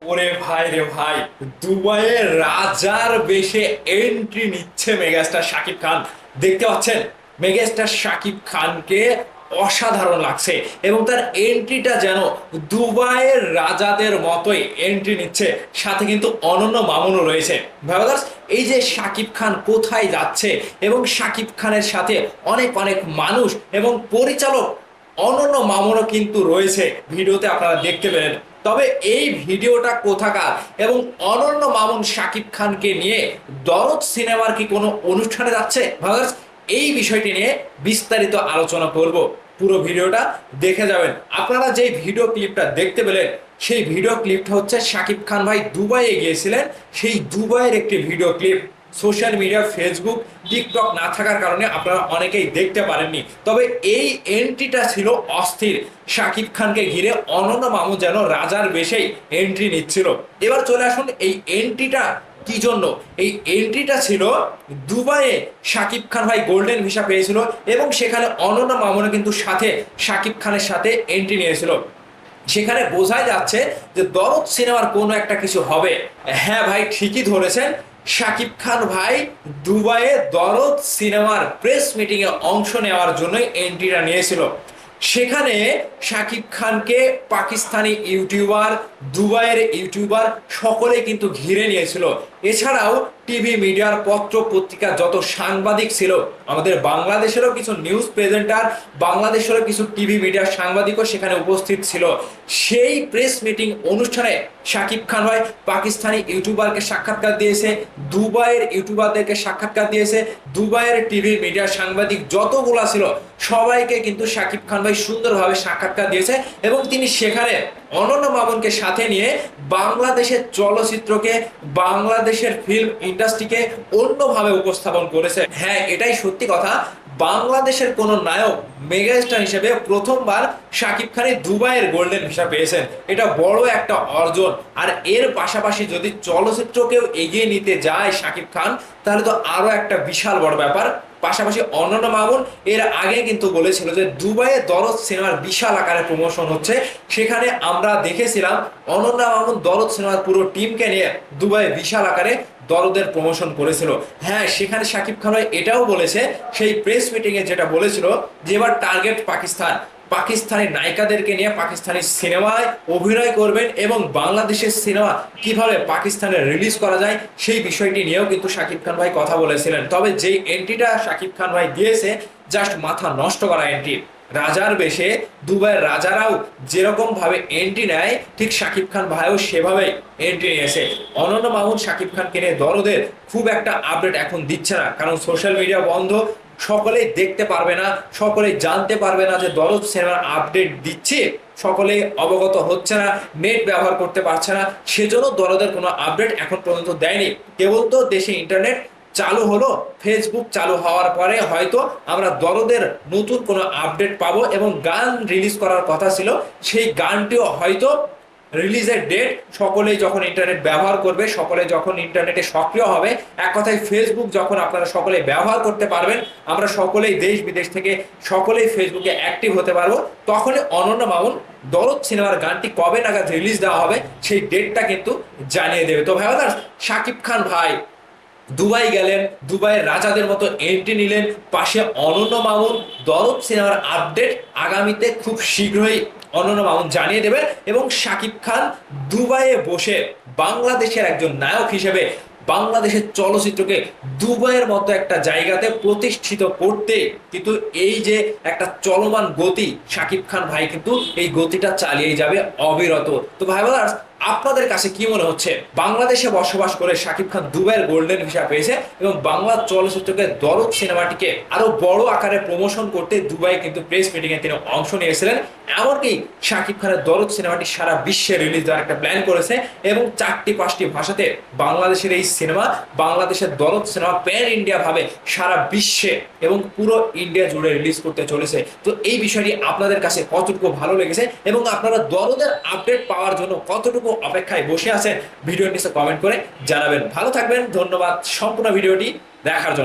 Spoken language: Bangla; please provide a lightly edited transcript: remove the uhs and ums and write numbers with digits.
ওরে ভাই রে ভাই, দুবাইয়ের রাজার বেশে এন্ট্রি নিচ্ছে মেগাস্টার শাকিব খান। দেখতে পাচ্ছেন মেগাস্টার শাকিব খানকে অসাধারণ লাগছে এবং তার এন্ট্রিটা যেন দুবাইয়ের রাজাদের মতোই এন্ট্রি নিচ্ছে। সাথে কিন্তু অনন্য মামুনও রয়েছে। ভাইবাদার্স, এই যে শাকিব খান কোথায় যাচ্ছে এবং শাকিব খানের সাথে অনেক অনেক মানুষ এবং পরিচালক অনন্য মামুনও কিন্তু রয়েছে, ভিডিওতে আপনারা দেখতে পেলেন। তবে এই ভিডিওটা কোথাকার এবং অনন্য মামুন শাকিব খানকে নিয়ে দরদ সিনেমার কি কোনো অনুষ্ঠানে যাচ্ছে ভাগার্স, এই বিষয়টি নিয়ে বিস্তারিত আলোচনা করব। পুরো ভিডিওটা দেখে যাবেন। আপনারা যে ভিডিও ক্লিপটা দেখতে পেলেন সেই ভিডিও ক্লিপটা হচ্ছে শাকিব খান ভাই দুবাইয়ে গিয়েছিলেন, সেই দুবাইয়ের একটি video clip. Social media Facebook TikTok না থাকার কারণে আপনারা অনেকেই দেখতে পারেননি। তবে এই এন্ট্রিটা ছিল অস্থির। শাকিব খানকে ঘিরে অনন্য মামুন যেন রাজার বেশেই এন্ট্রি নিচ্ছিল। এবার চলে আসুন এই এন্ট্রিটা কি জন্য। এই এন্ট্রিটা ছিল দুবাইয়ে শাকিব খান ভাই গোল্ডেন ভিসা পেয়েছিল এবং সেখানে অনন্য মামুনও কিন্তু সাথে শাকিব খানের সাথে এন্ট্রি নিয়েছিল। সেখানে বোঝাই যাচ্ছে যে দরদ সিনেমার কোনো একটা কিছু হবে। হ্যাঁ ভাই, ঠিকই ধরেছেন। শাকিব খান ভাই দুবাইয়ে দরদ সিনেমার প্রেস মিটিং এ অংশ নেওয়ার জন্য এন্ট্রিটা নিয়েছিল। সেখানে শাকিব খানকে পাকিস্তানি ইউটিউবার, দুবাইয়ের ইউটিউবার সকলে কিন্তু ঘিরে নিয়েছিল। এছাড়াও টিভি মিডিয়ার পত্র পত্রিকা যত সাংবাদিক ছিল, আমাদের বাংলাদেশেরও কিছু নিউজ প্রেজেন্টার, বাংলাদেশেরও কিছু টিভি মিডিয়ার সাংবাদিকও সেখানে উপস্থিত ছিল। সেই প্রেস মিটিং অনুষ্ঠানে শাকিব খান ভাই পাকিস্তানি ইউটিউবারকে সাক্ষাৎকার দিয়েছে, দুবাইয়ের ইউটিউবারদেরকে সাক্ষাৎকার দিয়েছে, দুবাইয়ের টিভি মিডিয়ার সাংবাদিক যতগুলা ছিল সবাইকে কিন্তু শাকিব খান ভাই সুন্দরভাবে সাক্ষাৎকার দিয়েছে এবং তিনি সেখানে অনন্য মামুনকে সাথে নিয়ে বাংলাদেশের চলচ্চিত্রকে, বাংলাদেশের ফিল্ম ইন্ডাস্ট্রিকে অন্যভাবে উপস্থাপন করেছে। হ্যাঁ, এটাই সত্যি কথা। বাংলাদেশের কোন নায়ক মেগাস্টার হিসেবে প্রথমবার শাকিব খান দুবাইয়ের গোল্ডেন ভিসা পেয়েছেন, এটা বড় একটা অর্জন। আর এর পাশাপাশি যদি চলচ্চিত্রকেও এগিয়ে নিতে যায় শাকিব খান, তাহলে তো আরো একটা বিশাল বড় ব্যাপার। পাশাপাশি অনন্য মামুন এর আগে কিন্তু বলেছিল যে দুবাইয়ে দরদ সিনেমার বিশাল আকারে প্রমোশন হচ্ছে। সেখানে আমরা দেখেছিলাম অনন্য মামুন দরদ সিনেমার পুরো টিমকে নিয়ে দুবাইয়ে বিশাল আকারে দরদের প্রমোশন করেছিল। হ্যাঁ, সেখানে শাকিব খান এটাও বলেছে, সেই প্রেস মিটিং এ যেটা বলেছিল যে এবার টার্গেট পাকিস্তান, পাকিস্তানি নায়িকাদেরকে নিয়ে পাকিস্তানি সিনেমায় অভিনয় করবেন এবং বাংলাদেশের সিনেমা কিভাবে পাকিস্তানে রিলিজ করা যায় সেই বিষয়টি নিয়েও কিন্তু শাকিব খান ভাই কথা বলেছিলেন। তবে যেই এন্ট্রিটা শাকিব খান ভাই দিয়েছে, জাস্ট মাথা নষ্ট করা এন্ট্রি। রাজার বেশে দুবাইয়ের রাজারাও যেরকম ভাবে এন্ট্রি নেয়, ঠিক শাকিব খান ভাইও সেভাবেই এন্ট্রি নিয়েছে। অনন্য মামুন শাকিব খানকে নিয়ে দরদের খুব একটা আপডেট এখন দিচ্ছে না, কারণ সোশ্যাল মিডিয়া বন্ধ, সকলেই দেখতে পারবে না, সকলেই জানতে পারবে না যে দরদ সিনেমার আপডেট দিচ্ছে, সকলেই অবগত হচ্ছে না, নেট ব্যবহার করতে পারছে না, সেজন্য দরদের কোনো আপডেট এখন পর্যন্ত দেয়নি। কেবল তো দেশে ইন্টারনেট চালু হলো, ফেসবুক চালু হওয়ার পরে হয়তো আমরা দরদের নতুন কোনো আপডেট পাবো এবং গান রিলিজ করার কথা ছিল, সেই গানটিও হয়তো রিলিজের ডেট সকলেই যখন ইন্টারনেট ব্যবহার করবে, সকলে যখন ইন্টারনেটে সক্রিয় হবে, এক কথায় ফেসবুক যখন আপনারা সকলে ব্যবহার করতে পারবেন, আমরা সকলেই দেশ বিদেশ থেকে সকলেই ফেসবুকে অ্যাক্টিভ হতে পারবো, তখনই অনন্য মামুন দরদ সিনেমার গানটি কবে নাগাদ রিলিজ দেওয়া হবে সেই ডেটটা কিন্তু জানিয়ে দেবে। তো ভাই শাকিব খান ভাই দুবাই গেলেন, দুবাইয়ের রাজাদের মতো এন্ট্রি নিলেন, পাশে অনন্য মামুন। দরদ সিনেমার আপডেট আগামীতে খুব শীঘ্রই অনন্য মামুন জানিয়ে দেবে এবং শাকিব খান দুবাইয়ে বসে বাংলাদেশের একজন নায়ক হিসেবে বাংলাদেশের চলচ্চিত্রকে দুবাইয়ের মতো একটা জায়গাতে প্রতিষ্ঠিত করতে কিন্তু এই যে একটা চলমান গতি, শাকিব খান ভাই কিন্তু এই গতিটা চালিয়ে যাবে অবিরত। তো ভাই ব্রাদার্স, আপনাদের কাছে কি মনে হচ্ছে, বাংলাদেশে বসবাস করে শাকিব খান দুবাইয়ের গোল্ডেন ভিসা পেয়েছে এবং বাংলা চলচ্চিত্রকে দরদ সিনেমাটিকে আরো বড় আকারে প্রমোশন করতে দুবাই কিন্তু প্রেস মিটিং এ তিনি অংশ নিয়েছিলেন। এমনকি শাকিব খানের দরদ সিনেমাটি সারা বিশ্বে রিলিজ দেওয়ার একটা প্ল্যান করেছে এবং 4টি-5টি ভাষাতে বাংলাদেশের এই সিনেমা, বাংলাদেশের দরদ সিনেমা প্যান ইন্ডিয়া ভাবে সারা বিশ্বে এবং পুরো ইন্ডিয়া জুড়ে রিলিজ করতে চলেছে। তো এই বিষয়টি আপনাদের কাছে কতটুকু ভালো লেগেছে এবং আপনারা দরদের আপডেট পাওয়ার জন্য কতটুকু অপেক্ষায় বসে আছেন, ভিডিওর নিচে কমেন্ট করে জানাবেন। ভালো থাকবেন, ধন্যবাদ সম্পূর্ণ ভিডিওটি দেখার জন্য।